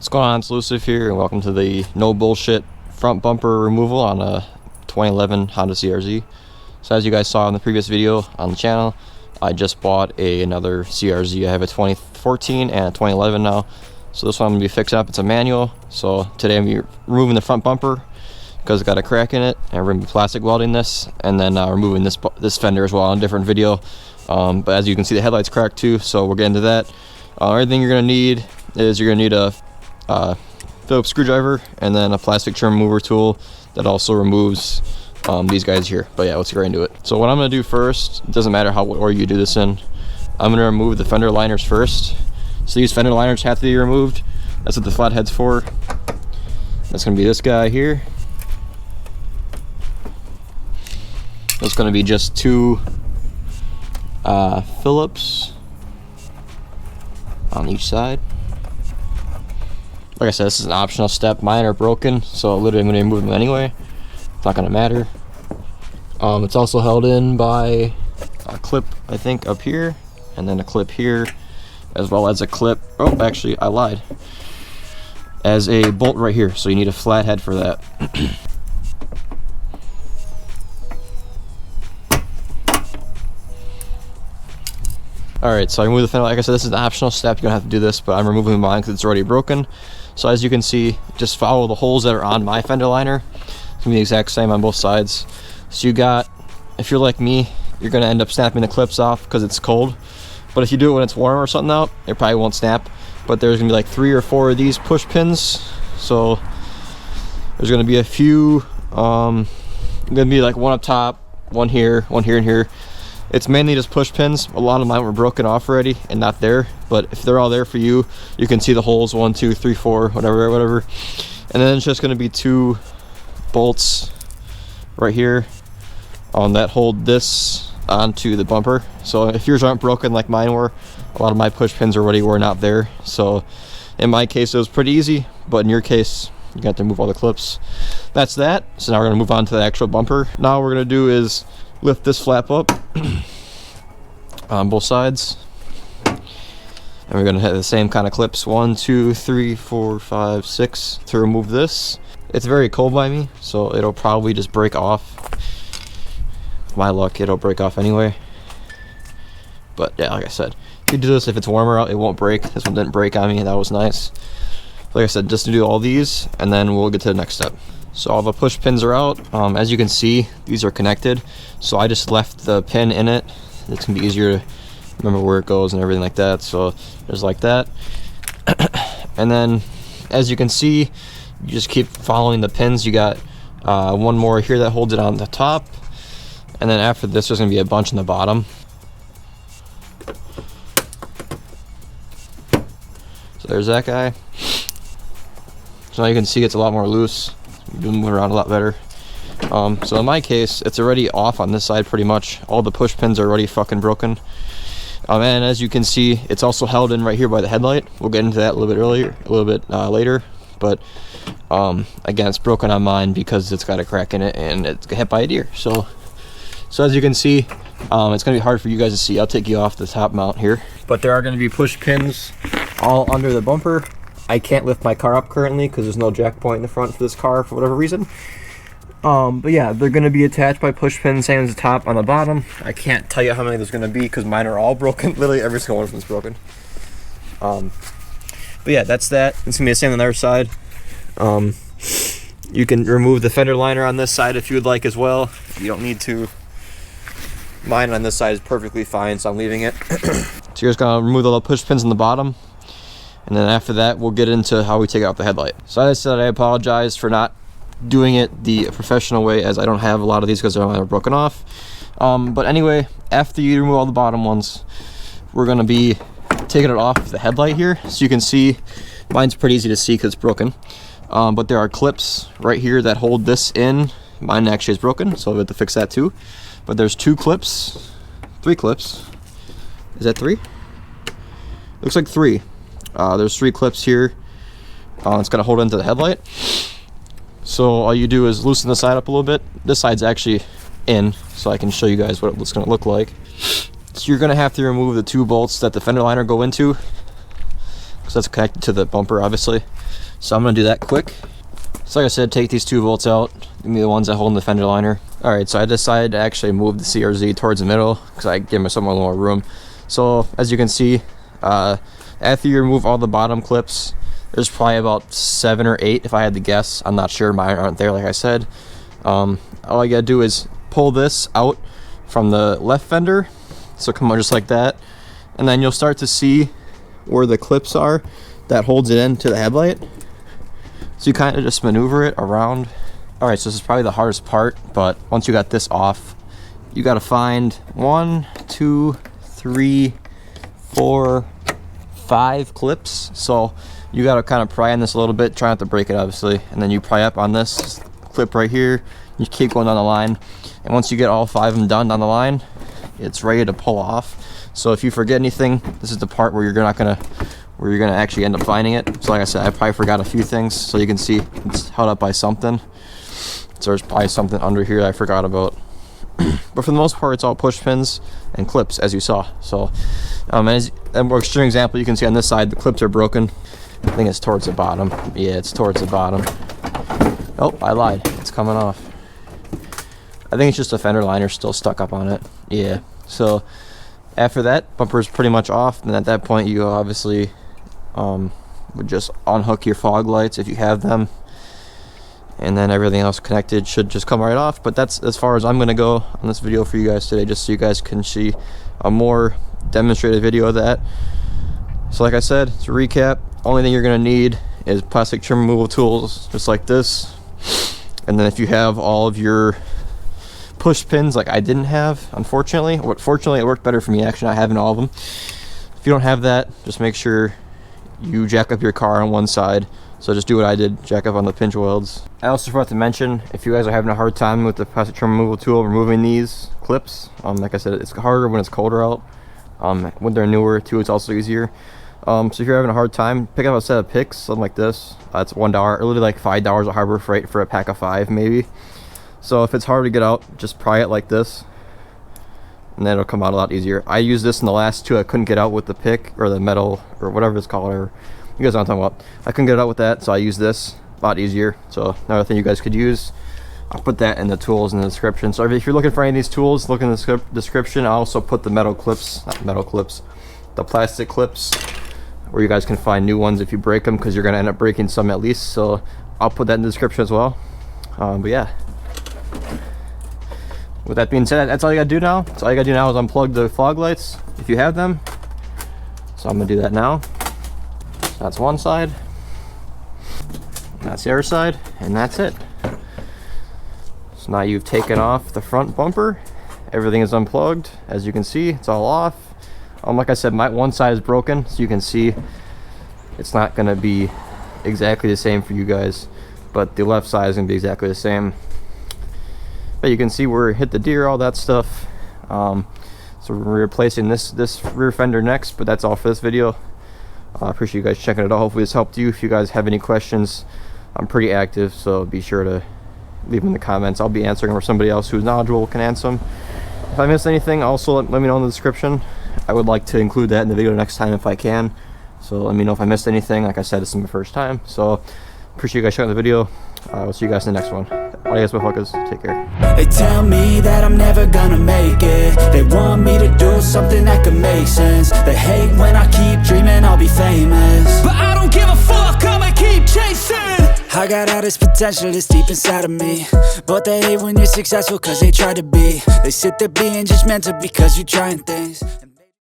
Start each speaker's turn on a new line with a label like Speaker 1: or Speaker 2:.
Speaker 1: What's going on? It's Elusive here, and welcome to the no bullshit front bumper removal on a 2011 Honda CRZ. So as you guys saw in the previous video on the channel, I just bought another CRZ. I have a 2014 and a 2011 now. So this one I'm going to be fixing up. It's a manual. So today I'm going to be removing the front bumper because it's got a crack in it, and we're going to be plastic welding this, and then removing this fender as well on a different video. But as you can see, the headlight's cracked too, so we'll get into that. Everything you're going to need is you're going to need a Phillips screwdriver and then a plastic trim remover tool that also removes these guys here. But yeah, let's get right into it. So what I'm going to do first, it doesn't matter what order you do this in, I'm going to remove the fender liners first. So these fender liners have to be removed. That's what the flathead's for. That's going to be this guy here. That's going to be just two Phillips on each side. Like I said, this is an optional step. Mine are broken, so literally I'm going to remove them anyway. It's not going to matter. It's also held in by a clip, I think, up here, and then a clip here, as well as a clip. Oh, actually, I lied. As a bolt right here, so you need a flathead for that. Alright, so I remove the fender. Like I said, this is an optional step. You don't have to do this, but I'm removing mine because it's already broken. So as you can see, just follow the holes that are on my fender liner. It's going to be the exact same on both sides. So you got, if you're like me, you're going to end up snapping the clips off because it's cold. But if you do it when it's warm or something out, it probably won't snap. But there's going to be like 3 or 4 of these push pins. So there's going to be a few, going to be like one up top, one here, and here. It's mainly just push pins. A lot of mine were broken off already and not there, but if they're all there for you, you can see the holes, 1, 2, 3, 4, whatever. And then it's just going to be 2 bolts right here that hold this onto the bumper. So if yours aren't broken like mine were, a lot of my push pins already were not there. So in my case, it was pretty easy, but in your case, you got to remove all the clips. That's that. So now we're going to move on to the actual bumper. Now what we're going to do is lift this flap up on both sides, and we're going to have the same kind of clips, 1, 2, 3, 4, 5, 6 to remove this. It's very cold by me, so it'll probably just break off. With my luck, it'll break off anyway. But yeah, like I said, if you do this, if it's warmer out, it won't break. This one didn't break on me, that was nice. Like I said, just to do all these, and then we'll get to the next step. So all the push pins are out. As you can see, these are connected. So I just left the pin in it. It's gonna be easier to remember where it goes and everything like that. So there's like that. And then, as you can see, you just keep following the pins. You got one more here that holds it on the top. And then after this, there's gonna be a bunch on the bottom. So there's that guy. So now you can see it's a lot more loose. You move around a lot better. So in my case, it's already off on this side pretty much. All the push pins are already fucking broken. And as you can see, it's also held in right here by the headlight. We'll get into that a little bit later. But again, it's broken on mine because it's got a crack in it and it's hit by a deer. So as you can see, it's gonna be hard for you guys to see. I'll take you off the top mount here. But there are gonna be push pins all under the bumper. I can't lift my car up currently because there's no jack point in the front for this car for whatever reason. But yeah, they're going to be attached by push pins, same as the top on the bottom. I can't tell you how many there's going to be because mine are all broken. Literally every single one of them is broken. But yeah, that's that. It's going to be the same on the other side. You can remove the fender liner on this side if you would like as well. You don't need to. Mine on this side is perfectly fine, so I'm leaving it. So you're just going to remove the little push pins on the bottom. And then after that, we'll get into how we take out the headlight. So as I said, I apologize for not doing it the professional way, as I don't have a lot of these because they're broken off. But anyway, after you remove all the bottom ones, we're going to be taking it off the headlight here. So you can see, mine's pretty easy to see because it's broken. But there are clips right here that hold this in. Mine actually is broken, so I'll have to fix that too. But there's 3 clips. Is that 3? Looks like 3. There's 3 clips here. It's going to hold into the headlight. So all you do is loosen the side up a little bit. This side's actually in, so I can show you guys what it's going to look like. So you're going to have to remove the 2 bolts that the fender liner go into. because that's connected to the bumper obviously. So I'm gonna do that quick. So like I said, take these 2 bolts out, give me the ones that hold in the fender liner. All right, so I decided to actually move the CRZ towards the middle because I give myself a little more room. So as you can see, after you remove all the bottom clips, there's probably about 7 or 8 if I had to guess. I'm not sure, mine aren't there like I said. All you gotta do is pull this out from the left fender, so come on just like that, and then you'll start to see where the clips are that holds it into the headlight. So you kind of just maneuver it around. All right, so this is probably the hardest part, but once you got this off, you got to find 1, 2, 3, 4, 5 clips. So you got to kind of pry on this a little bit, try not to break it obviously, and then you pry up on this clip right here. You keep going down the line, and once you get all 5 of them done down the line, it's ready to pull off. So if you forget anything, this is the part where you're gonna actually end up finding it. So like I said, I probably forgot a few things, so you can see it's held up by something. So there's probably something under here that I forgot about. But for the most part, it's all push pins and clips, as you saw. So as a more extreme example, you can see on this side the clips are broken. I think it's towards the bottom. Yeah, it's towards the bottom. Oh, I lied, it's coming off. I think it's just a fender liner still stuck up on it. Yeah, so after that, bumper's pretty much off, and at that point you obviously would just unhook your fog lights if you have them, and then everything else connected should just come right off. But that's as far as I'm gonna go on this video for you guys today, just so you guys can see a more demonstrated video of that. So like I said, to recap, only thing you're gonna need is plastic trim removal tools just like this, and then if you have all of your push pins like I didn't have, unfortunately, fortunately it worked better for me actually not having all of them. If you don't have that, just make sure you jack up your car on one side. So just do what I did, jack up on the pinch welds. I also forgot to mention, if you guys are having a hard time with the plastic trim removal tool removing these clips, like I said, it's harder when it's colder out. When they're newer too, it's also easier. So if you're having a hard time, pick up a set of picks, something like this. It's $1 or literally like $5 at Harbor Freight for a pack of 5 maybe. So if it's hard to get out, just pry it like this, and then it'll come out a lot easier. I used this in the last 2. I couldn't get out with the pick or the metal or whatever it's called, or you guys know what I'm talking about. I couldn't get it out with that, so I used this, a lot easier. So another thing you guys could use, I'll put that in the tools in the description. So if you're looking for any of these tools, look in the description. I'll also put the metal clips, not metal clips, the plastic clips, where you guys can find new ones if you break them, because you're going to end up breaking some at least. So I'll put that in the description as well. But yeah, with that being said, that's all you gotta do now. So all you gotta do now is unplug the fog lights if you have them. So I'm gonna do that now. So that's one side, that's the other side, and that's it. So now you've taken off the front bumper, everything is unplugged. As you can see, it's all off. Like I said, my one side is broken, so you can see it's not gonna be exactly the same for you guys, but the left side is gonna be exactly the same. But you can see where it hit the deer, all that stuff. So we're replacing this rear fender next, but that's all for this video. I appreciate you guys checking it out. Hopefully this helped you. If you guys have any questions, I'm pretty active, so be sure to leave them in the comments. I'll be answering them, or somebody else who's knowledgeable can answer them. If I missed anything, also let me know in the description. I would like to include that in the video next time if I can. So let me know if I missed anything. Like I said, this is my first time, so appreciate you guys checking the video. We'll see you guys in the next one. Adios, motherfuckers. Take care.
Speaker 2: They tell me that I'm never gonna make it. They want me to do something that could make sense. They hate when I keep dreaming I'll be famous, but I don't give a fuck, I'ma keep chasing. I got all this potential that's deep inside of me, but they hate when you're successful cause they try to be. They sit there being judgmental because you're trying things.